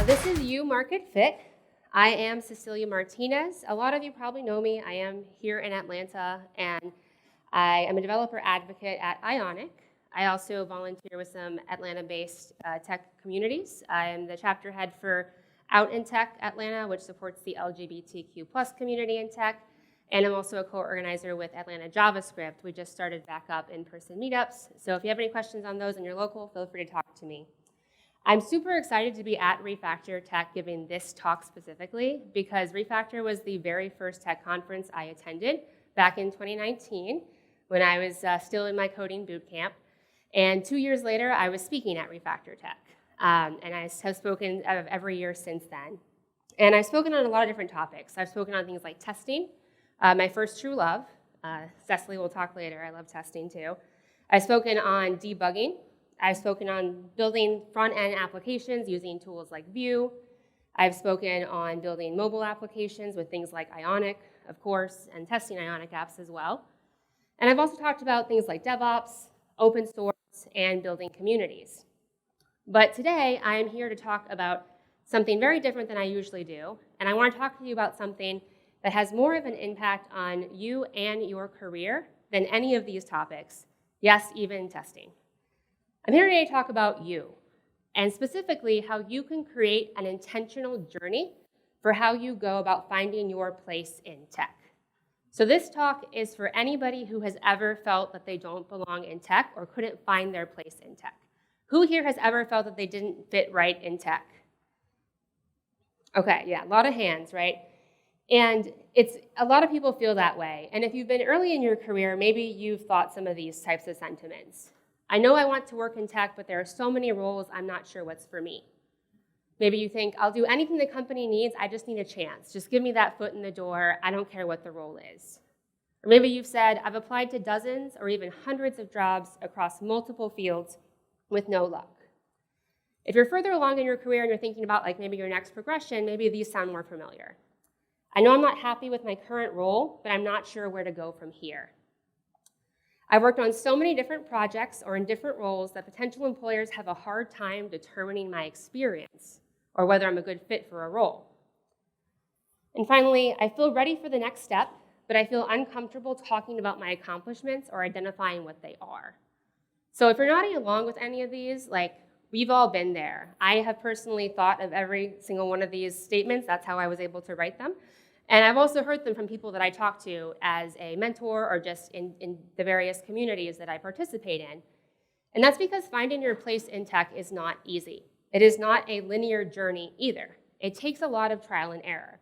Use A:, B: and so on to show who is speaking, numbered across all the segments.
A: This is You Market Fit. I am Cecelia Martinez. A lot of you probably know me. I am here in Atlanta, and I am a developer advocate at Ionic. I also volunteer with some Atlanta-based tech communities. I am the chapter head for Out in Tech Atlanta, which supports the LGBTQ+ community in tech. And I'm also a co-organizer with Atlanta JavaScript. We just started back up in-person meetups. So if you have any questions on those in your local, feel free to talk to me. I'm super excited to be at Refactor Tech giving this talk specifically because Refactor was the very first tech conference I attended back in 2019 when I was still in my coding boot camp. And 2 years later, I was speaking at Refactor Tech. And I have spoken every year since then. And I've spoken on a lot of different topics. I've spoken on things like testing, my first true love. Cecelia will talk later. I love testing too. I've spoken on debugging. I've spoken on building front-end applications using tools like Vue. I've spoken on building mobile applications with things like Ionic, of course, and testing Ionic apps as well. And I've also talked about things like DevOps, open source, and building communities. But today, I am here to talk about something very different than I usually do, and I want to talk to you about something that has more of an impact on you and your career than any of these topics, yes, even testing. I'm here today to talk about you, and specifically how you can create an intentional journey for how you go about finding your place in tech. So this talk is for anybody who has ever felt that they don't belong in tech or couldn't find their place in tech. Who here has ever felt that they didn't fit right in tech? Okay, yeah, a lot of hands, right? And a lot of people feel that way. And if you've been early in your career, maybe you've thought some of these types of sentiments. I know I want to work in tech, but there are so many roles, I'm not sure what's for me. Maybe you think, I'll do anything the company needs, I just need a chance. Just give me that foot in the door, I don't care what the role is. Or maybe you've said, I've applied to dozens or even hundreds of jobs across multiple fields with no luck. If you're further along in your career and you're thinking about like maybe your next progression, maybe these sound more familiar. I know I'm not happy with my current role, but I'm not sure where to go from here. I've worked on so many different projects or in different roles that potential employers have a hard time determining my experience or whether I'm a good fit for a role. And finally, I feel ready for the next step, but I feel uncomfortable talking about my accomplishments or identifying what they are. So if you're nodding along with any of these, like we've all been there. I have personally thought of every single one of these statements. That's how I was able to write them. And I've also heard them from people that I talk to as a mentor or just in the various communities that I participate in. And that's because finding your place in tech is not easy. It is not a linear journey either. It takes a lot of trial and error.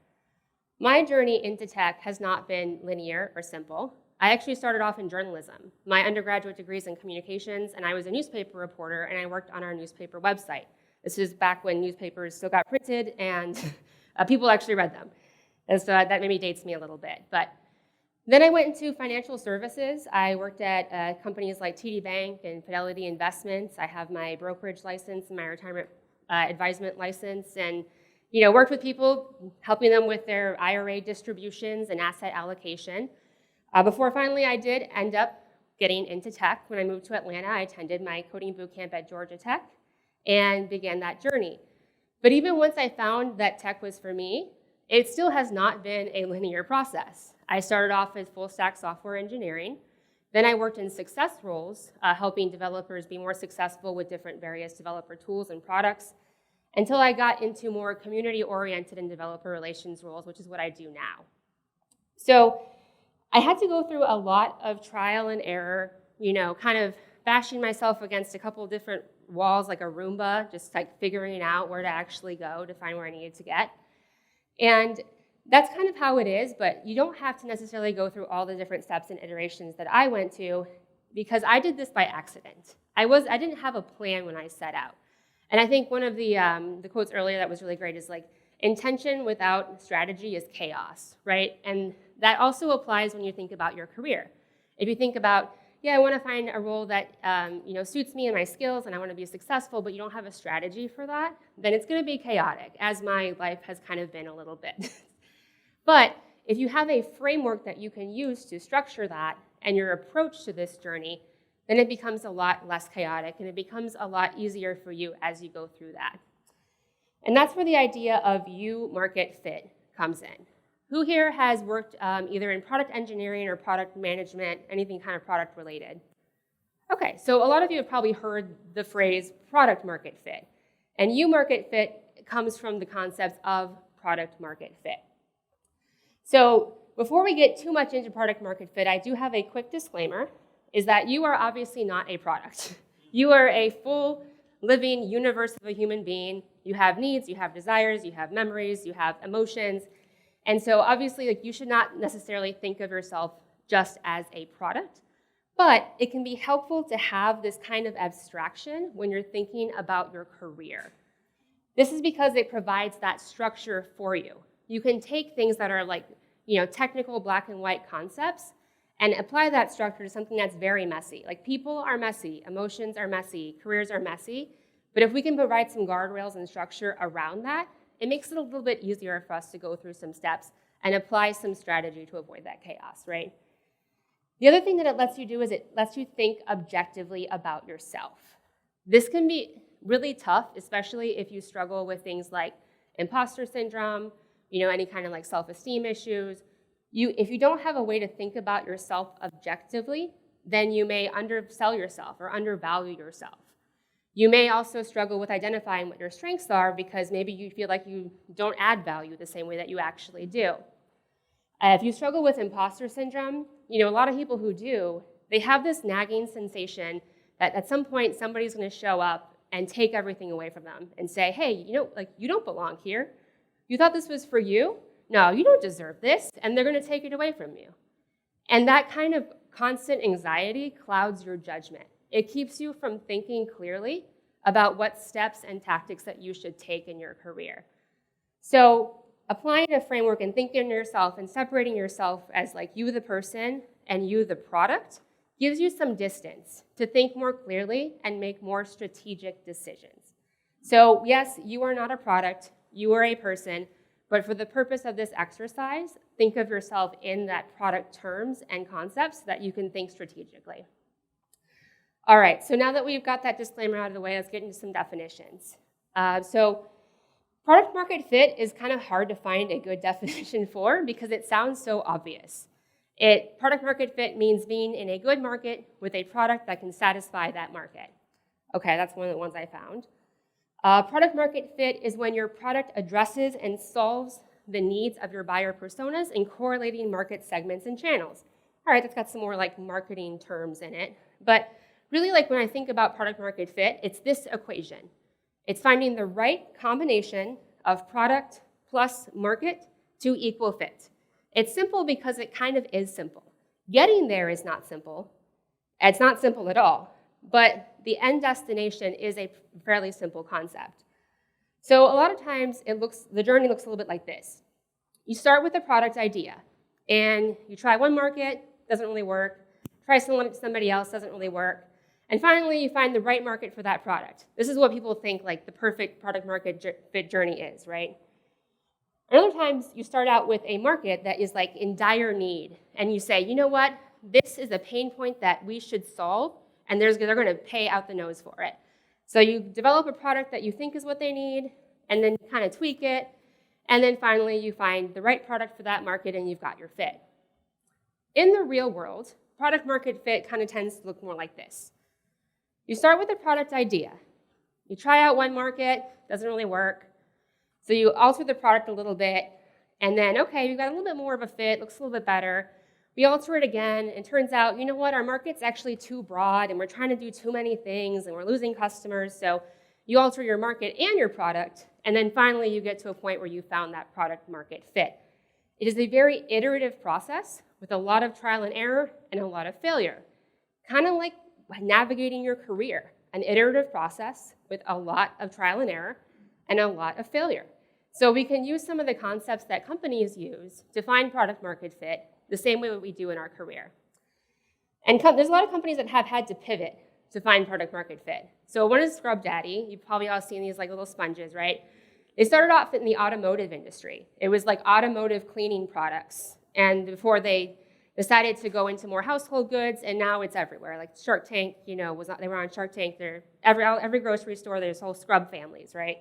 A: My journey into tech has not been linear or simple. I actually started off in journalism. My undergraduate degree is in communications, and I was a newspaper reporter, and I worked on our newspaper website. This is back when newspapers still got printed, and people actually read them. And so that maybe dates me a little bit. But then I went into financial services. I worked at companies like TD Bank and Fidelity Investments. I have my brokerage license and my retirement advisement license, and worked with people, helping them with their IRA distributions and asset allocation. Before finally I did end up getting into tech. When I moved to Atlanta, I attended my coding boot camp at Georgia Tech and began that journey. But even once I found that tech was for me, it still has not been a linear process. I started off as full stack software engineering. Then I worked in success roles, helping developers be more successful with different various developer tools and products, until I got into more community-oriented and developer relations roles, which is what I do now. So I had to go through a lot of trial and error, kind of bashing myself against a couple of different walls like a Roomba, just like figuring out where to actually go to find where I needed to get. And that's kind of how it is, but you don't have to necessarily go through all the different steps and iterations that I went to, because I did this by accident. I didn't have a plan when I set out. And I think one of the quotes earlier that was really great is like, intention without strategy is chaos, right? And that also applies when you think about your career. If you think about, I want to find a role that suits me and my skills, and I want to be successful, but you don't have a strategy for that, then it's going to be chaotic, as my life has kind of been a little bit. But if you have a framework that you can use to structure that and your approach to this journey, then it becomes a lot less chaotic, and it becomes a lot easier for you as you go through that. And that's where the idea of you market fit comes in. Who here has worked either in product engineering or product management, anything kind of product related? Okay, so a lot of you have probably heard the phrase product market fit. And you market fit comes from the concepts of product market fit. So before we get too much into product market fit, I do have a quick disclaimer, is that you are obviously not a product. You are a full living universe of a human being. You have needs, you have desires, you have memories, you have emotions. And so obviously, you should not necessarily think of yourself just as a product, but it can be helpful to have this kind of abstraction when you're thinking about your career. This is because it provides that structure for you. You can take things that are like, technical black and white concepts and apply that structure to something that's very messy. Like, people are messy, emotions are messy, careers are messy, but if we can provide some guardrails and structure around that, it makes it a little bit easier for us to go through some steps and apply some strategy to avoid that chaos, right? The other thing that it lets you do is it lets you think objectively about yourself. This can be really tough, especially if you struggle with things like imposter syndrome, any kind of like self-esteem issues. If you don't have a way to think about yourself objectively, then you may undersell yourself or undervalue yourself. You may also struggle with identifying what your strengths are because maybe you feel like you don't add value the same way that you actually do. If you struggle with imposter syndrome, a lot of people who do, they have this nagging sensation that at some point somebody's going to show up and take everything away from them and say, hey, you don't belong here. You thought this was for you? No, you don't deserve this, and they're going to take it away from you. And that kind of constant anxiety clouds your judgment. It keeps you from thinking clearly about what steps and tactics that you should take in your career. So applying a framework and thinking of yourself and separating yourself as like you the person and you the product gives you some distance to think more clearly and make more strategic decisions. So yes, you are not a product, you are a person, but for the purpose of this exercise, think of yourself in that product terms and concepts so that you can think strategically. All right, so now that we've got that disclaimer out of the way, let's get into some definitions. So product market fit is kind of hard to find a good definition for because it sounds so obvious. Product market fit means being in a good market with a product that can satisfy that market. Okay, that's one of the ones I found. Product market fit is when your product addresses and solves the needs of your buyer personas in correlating market segments and channels. All right, that's got some more like marketing terms in it, but really, like when I think about product market fit, it's this equation. It's finding the right combination of product plus market to equal fit. It's simple because it kind of is simple. Getting there is not simple. It's not simple at all, but the end destination is a fairly simple concept. So a lot of times the journey looks a little bit like this. You start with a product idea and you try one market, doesn't really work. Try somebody else, doesn't really work. And finally, you find the right market for that product. This is what people think like the perfect product market fit journey is, right? And other times, you start out with a market that is like in dire need, and you say, you know what? This is a pain point that we should solve, and they're going to pay out the nose for it. So you develop a product that you think is what they need, and then kind of tweak it, and then finally, you find the right product for that market, and you've got your fit. In the real world, product market fit kind of tends to look more like this. You start with a product idea. You try out one market, doesn't really work. So you alter the product a little bit, and then, okay, we've got a little bit more of a fit, looks a little bit better. We alter it again, and turns out, you know what, our market's actually too broad, and we're trying to do too many things, and we're losing customers, so you alter your market and your product, and then finally you get to a point where you found that product market fit. It is a very iterative process with a lot of trial and error and a lot of failure. Kind of like navigating your career, an iterative process with a lot of trial and error and a lot of failure. So we can use some of the concepts that companies use to find product market fit the same way that we do in our career. And there's a lot of companies that have had to pivot to find product market fit. So one is Scrub Daddy. You've probably all seen these like little sponges, right? They started off in the automotive industry. It was like automotive cleaning products. And before they decided to go into more household goods, and now it's everywhere. Like Shark Tank, they were on Shark Tank. Every grocery store, there's whole scrub families, right?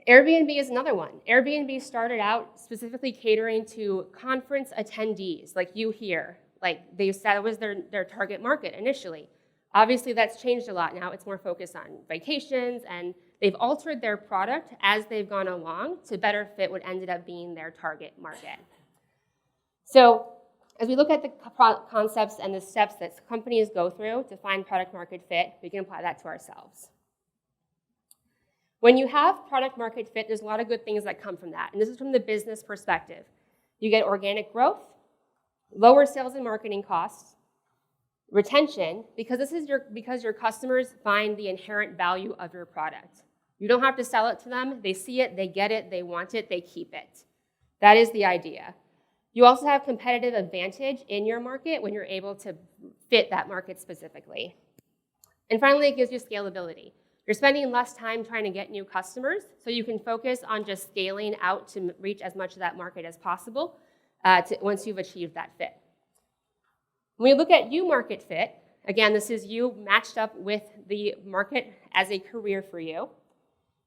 A: Airbnb is another one. Airbnb started out specifically catering to conference attendees, like you here. Like they said it was their target market initially. Obviously, that's changed a lot now. It's more focused on vacations, and they've altered their product as they've gone along to better fit what ended up being their target market. So as we look at the concepts and the steps that companies go through to find product market fit, we can apply that to ourselves. When you have product market fit, there's a lot of good things that come from that. And this is from the business perspective. You get organic growth, lower sales and marketing costs, retention, because your customers find the inherent value of your product. You don't have to sell it to them. They see it, they get it, they want it, they keep it. That is the idea. You also have competitive advantage in your market when you're able to fit that market specifically. And finally, it gives you scalability. You're spending less time trying to get new customers, so you can focus on just scaling out to reach as much of that market as possible once you've achieved that fit. When we look at you market fit, again, this is you matched up with the market as a career for you.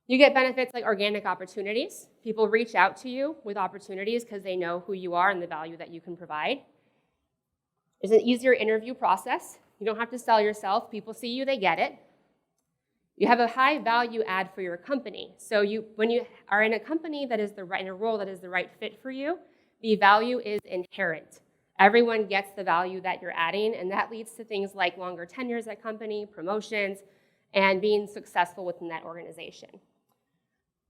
A: You get benefits like organic opportunities. People reach out to you with opportunities because they know who you are and the value that you can provide. There's an easier interview process. You don't have to sell yourself. People see you, they get it. You have a high value add for your company. So when you are in a company that is in a role that is the right fit for you, the value is inherent. Everyone gets the value that you're adding, and that leads to things like longer tenures at company, promotions, and being successful within that organization.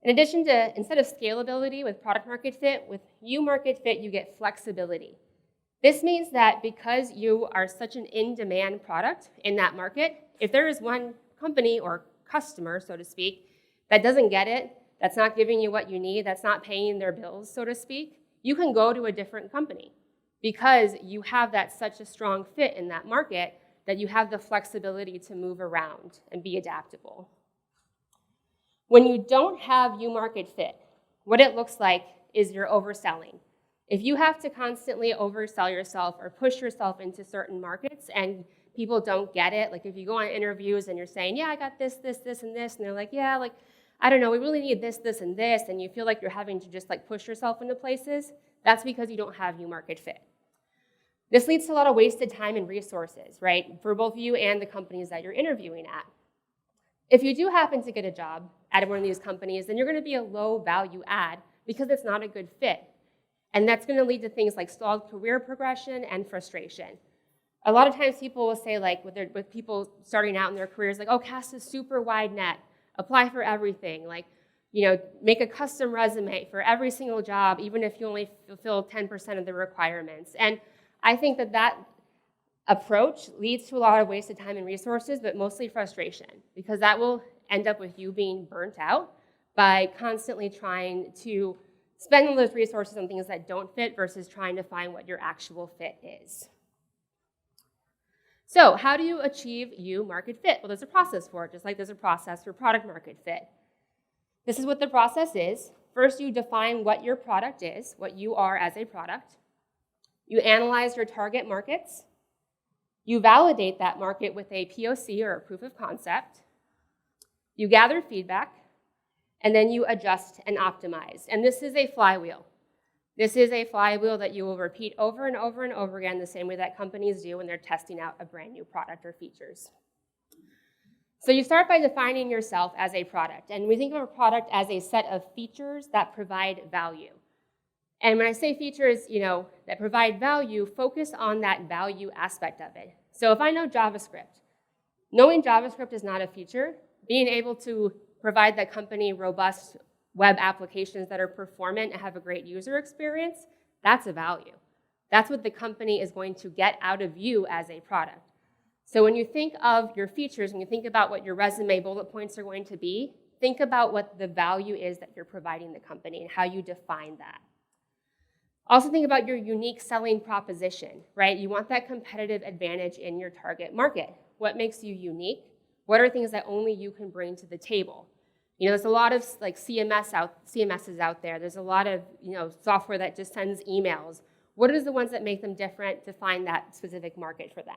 A: In addition to, instead of scalability with product market fit, with you market fit, you get flexibility. This means that because you are such an in-demand product in that market, if there is one company or customer, so to speak, that doesn't get it, that's not giving you what you need, that's not paying their bills, so to speak, you can go to a different company because you have such a strong fit in that market that you have the flexibility to move around and be adaptable. When you don't have you market fit, what it looks like is you're overselling. If you have to constantly oversell yourself or push yourself into certain markets and people don't get it, like if you go on interviews and you're saying, yeah, I got this, this, this, and this, and they're like, yeah, like, I don't know, we really need this, this, and this, and you feel like you're having to just like push yourself into places, that's because you don't have you market fit. This leads to a lot of wasted time and resources, right, for both you and the companies that you're interviewing at. If you do happen to get a job at one of these companies, then you're going to be a low value add because it's not a good fit. And that's going to lead to things like stalled career progression and frustration. A lot of times people will say, like, with people starting out in their careers, like, oh, cast a super wide net, apply for everything, like, you know, make a custom resume for every single job, even if you only fulfill 10% of the requirements. And I think that approach leads to a lot of wasted time and resources, but mostly frustration, because that will end up with you being burnt out by constantly trying to spend all those resources on things that don't fit versus trying to find what your actual fit is. So how do you achieve you market fit? Well, there's a process for it, just like there's a process for product market fit. This is what the process is. First, you define what your product is, what you are as a product. You analyze your target markets. You validate that market with a POC or a proof of concept. You gather feedback, and then you adjust and optimize. And this is a flywheel. This is a flywheel that you will repeat over and over and over again the same way that companies do when they're testing out a brand new product or features. So you start by defining yourself as a product. And we think of a product as a set of features that provide value. And when I say features, you know, that provide value, focus on that value aspect of it. So if I know JavaScript, knowing JavaScript is not a feature, being able to provide that company robust web applications that are performant and have a great user experience, that's a value. That's what the company is going to get out of you as a product. So when you think of your features, when you think about what your resume bullet points are going to be, think about what the value is that you're providing the company and how you define that. Also think about your unique selling proposition, right? You want that competitive advantage in your target market. What makes you unique? What are things that only you can bring to the table? You know, there's a lot of like CMSs out there. There's a lot of, you know, software that just sends emails. What are the ones that make them different to find that specific market for them?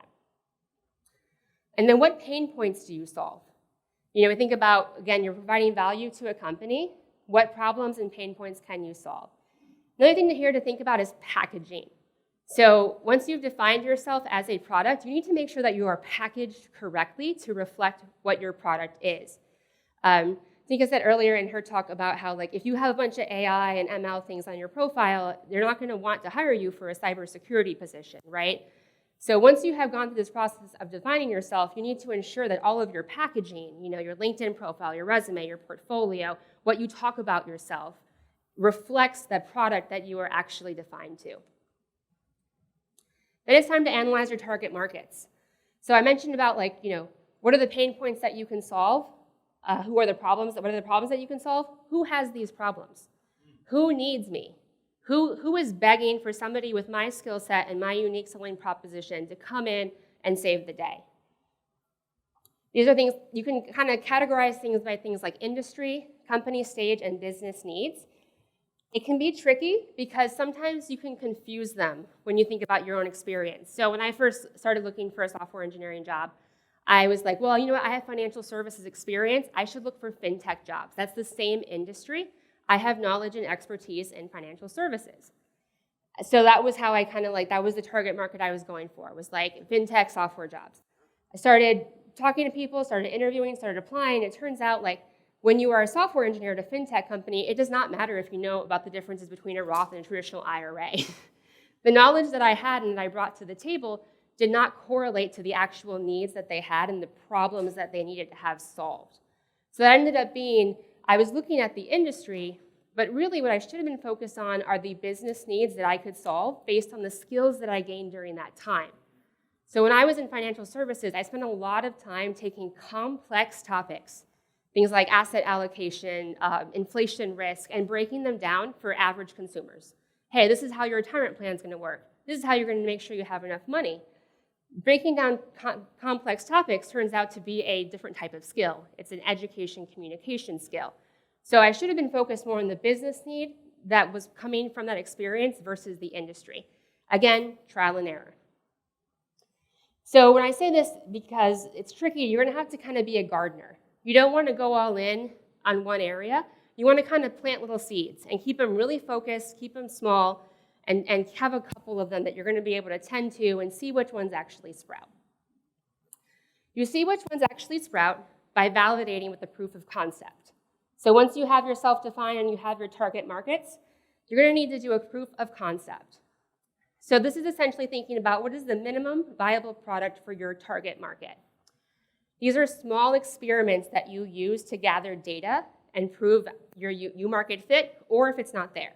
A: And then what pain points do you solve? You know, we think about, again, you're providing value to a company. What problems and pain points can you solve? Another thing here to think about is packaging. So once you've defined yourself as a product, you need to make sure that you are packaged correctly to reflect what your product is. Tika said earlier in her talk about how, like, if you have a bunch of AI and ML things on your profile, they're not going to want to hire you for a cybersecurity position, right? So once you have gone through this process of defining yourself, you need to ensure that all of your packaging, your LinkedIn profile, your resume, your portfolio, what you talk about yourself, reflects the product that you are actually defined to. Then it's time to analyze your target markets. So I mentioned about, like, what are the pain points that you can solve? What are the problems that you can solve? Who has these problems? Who needs me? Who is begging for somebody with my skill set and my unique selling proposition to come in and save the day? These are things, you can kind of categorize things by things like industry, company stage, and business needs. It can be tricky because sometimes you can confuse them when you think about your own experience. So when I first started looking for a software engineering job, I was like, well, you know what, I have financial services experience. I should look for fintech jobs. That's the same industry. I have knowledge and expertise in financial services. So that was how I that was the target market I was going for, was like fintech software jobs. I started talking to people, started interviewing, started applying. It turns out, like, when you are a software engineer at a fintech company, it does not matter if you know about the differences between a Roth and a traditional IRA. The knowledge that I had and that I brought to the table did not correlate to the actual needs that they had and the problems that they needed to have solved. So that ended up being, I was looking at the industry, but really what I should have been focused on are the business needs that I could solve based on the skills that I gained during that time. So when I was in financial services, I spent a lot of time taking complex topics, things like asset allocation, inflation risk, and breaking them down for average consumers. Hey, this is how your retirement plan is going to work. This is how you're going to make sure you have enough money. Breaking down complex topics turns out to be a different type of skill. It's an education communication skill. So I should have been focused more on the business need that was coming from that experience versus the industry. Again, trial and error. So when I say this, because it's tricky, you're going to have to kind of be a gardener. You don't want to go all in on one area. You want to kind of plant little seeds and keep them really focused, keep them small, and have a couple of them that you're going to be able to tend to and see which ones actually sprout. You see which ones actually sprout by validating with the proof of concept. So once you have yourself defined and you have your target markets, you're going to need to do a proof of concept. So this is essentially thinking about what is the minimum viable product for your target market. These are small experiments that you use to gather data and prove your market fit, or if it's not there.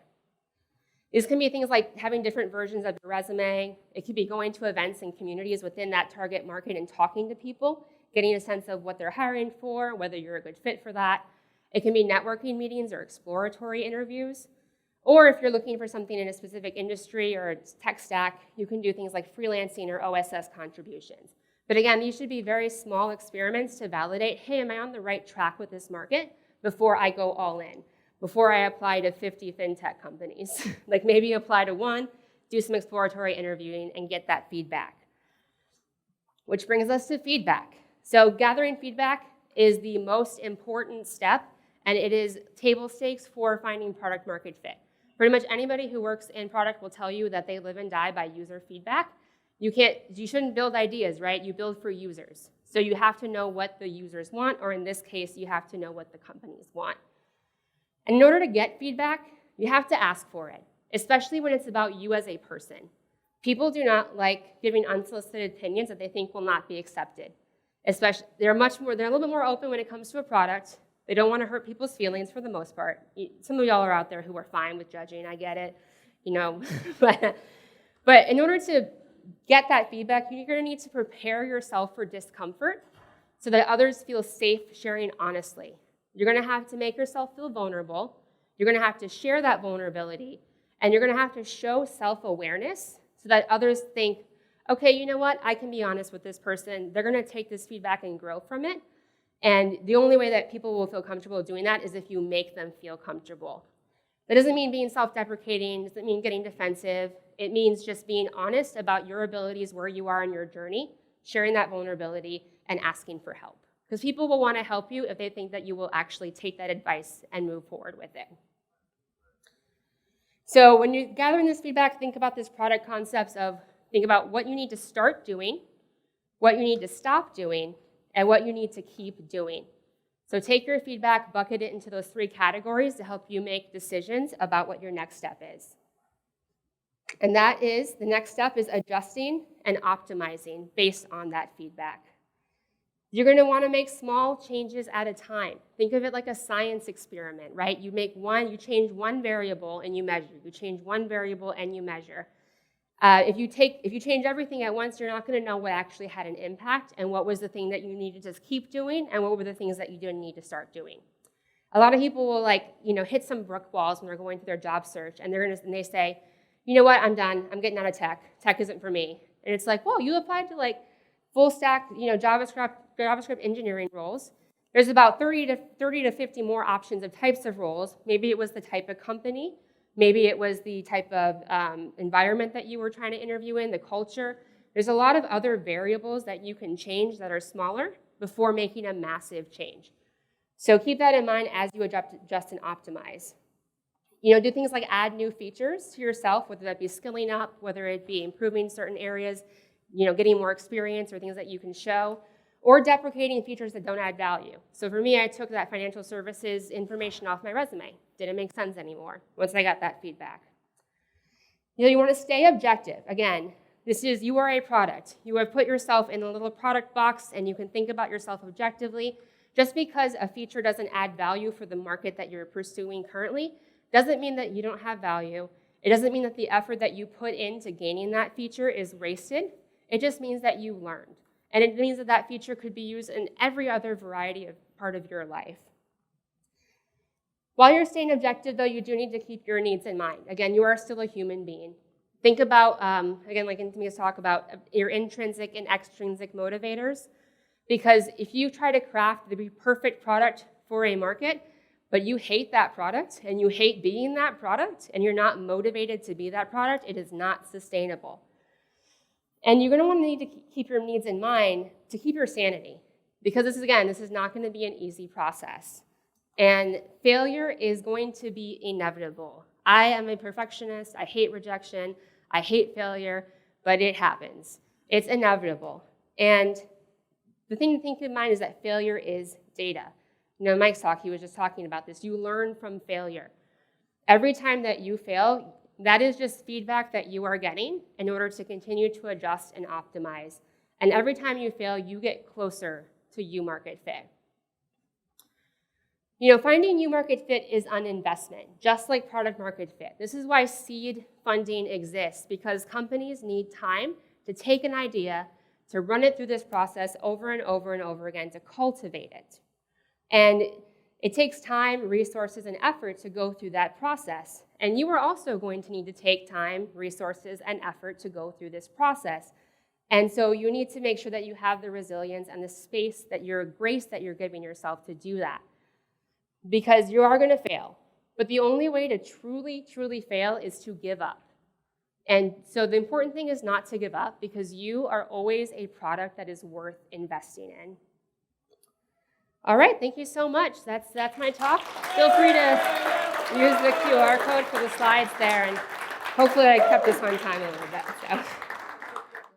A: These can be things like having different versions of your resume. It could be going to events and communities within that target market and talking to people, getting a sense of what they're hiring for, whether you're a good fit for that. It can be networking meetings or exploratory interviews. Or if you're looking for something in a specific industry or tech stack, you can do things like freelancing or OSS contributions. But again, these should be very small experiments to validate, hey, am I on the right track with this market before I go all in? Before I apply to 50 fintech companies. Like maybe apply to one, do some exploratory interviewing, and get that feedback. Which brings us to feedback. So gathering feedback is the most important step, and it is table stakes for finding product market fit. Pretty much anybody who works in product will tell you that they live and die by user feedback. You shouldn't build ideas, right? You build for users. So you have to know what the users want, or in this case, you have to know what the companies want. And in order to get feedback, you have to ask for it, especially when it's about you as a person. People do not like giving unsolicited opinions that they think will not be accepted. Especially, they're a little bit more open when it comes to a product. They don't want to hurt people's feelings for the most part. Some of y'all are out there who are fine with judging, I get it, but in order to get that feedback, you're going to need to prepare yourself for discomfort so that others feel safe sharing honestly. You're going to have to make yourself feel vulnerable. You're going to have to share that vulnerability, and you're going to have to show self-awareness so that others think, okay, you know what? I can be honest with this person. They're going to take this feedback and grow from it. And the only way that people will feel comfortable doing that is if you make them feel comfortable. That doesn't mean being self-deprecating. Doesn't mean getting defensive. It means just being honest about your abilities, where you are in your journey, sharing that vulnerability, and asking for help. because people will want to help you if they think that you will actually take that advice and move forward with it. So when you're gathering this feedback, think about this product concepts of, think about what you need to start doing, what you need to stop doing, and what you need to keep doing. So take your feedback, bucket it into those 3 categories to help you make decisions about what your next step is. And that is, the next step is adjusting and optimizing based on that feedback. You're going to want to make small changes at a time. Think of it like a science experiment, right? You change one variable and you measure. You change one variable and you measure. If you change everything at once, you're not going to know what actually had an impact and what was the thing that you needed to keep doing and what were the things that you didn't need to start doing. A lot of people will hit some brick walls when they're going through their job search, and they say, you know what, I'm done. I'm getting out of tech. Tech isn't for me. And it's like, whoa, you applied to full stack, JavaScript engineering roles. There's about 30 to 50 more options of types of roles. Maybe it was the type of company. Maybe it was the type of environment that you were trying to interview in, the culture. There's a lot of other variables that you can change that are smaller before making a massive change. So keep that in mind as you adjust and optimize. Do things like add new features to yourself, whether that be skilling up, whether it be improving certain areas, getting more experience or things that you can show, or deprecating features that don't add value. So for me, I took that financial services information off my resume. Didn't make sense anymore once I got that feedback. You want to stay objective. Again, you are a product. You have put yourself in a little product box, and you can think about yourself objectively. Just because a feature doesn't add value for the market that you're pursuing currently doesn't mean that you don't have value. It doesn't mean that the effort that you put into gaining that feature is wasted. It just means that you learned. And it means that that feature could be used in every other variety of part of your life. While you're staying objective, though, you do need to keep your needs in mind. Again, you are still a human being. Think about, again, like Anthony's talk about your intrinsic and extrinsic motivators. Because if you try to craft the perfect product for a market, but you hate that product and you hate being that product and you're not motivated to be that product, it is not sustainable. And you're going to want to need to keep your needs in mind to keep your sanity, because this is not going to be an easy process. And failure is going to be inevitable. I am a perfectionist. I hate rejection. I hate failure, but it happens. It's inevitable. And the thing to think in mind is that failure is data. Mike's talk, he was just talking about this. You learn from failure. Every time that you fail, that is just feedback that you are getting in order to continue to adjust and optimize. And every time you fail, you get closer to U-market fit. Finding U-market fit is an investment, just like product market fit. This is why seed funding exists, because companies need time to take an idea, to run it through this process over and over and over again, to cultivate it. And it takes time, resources, and effort to go through that process. And you are also going to need to take time, resources, and effort to go through this process. And so you need to make sure that you have the resilience and the space, grace that you're giving yourself to do that. Because you are going to fail. But the only way to truly, truly fail is to give up. And so the important thing is not to give up, because you are always a product that is worth investing in. All right, thank you so much. That's my talk. Feel free to use the QR code for the slides there, and hopefully I kept this on time a little bit. So.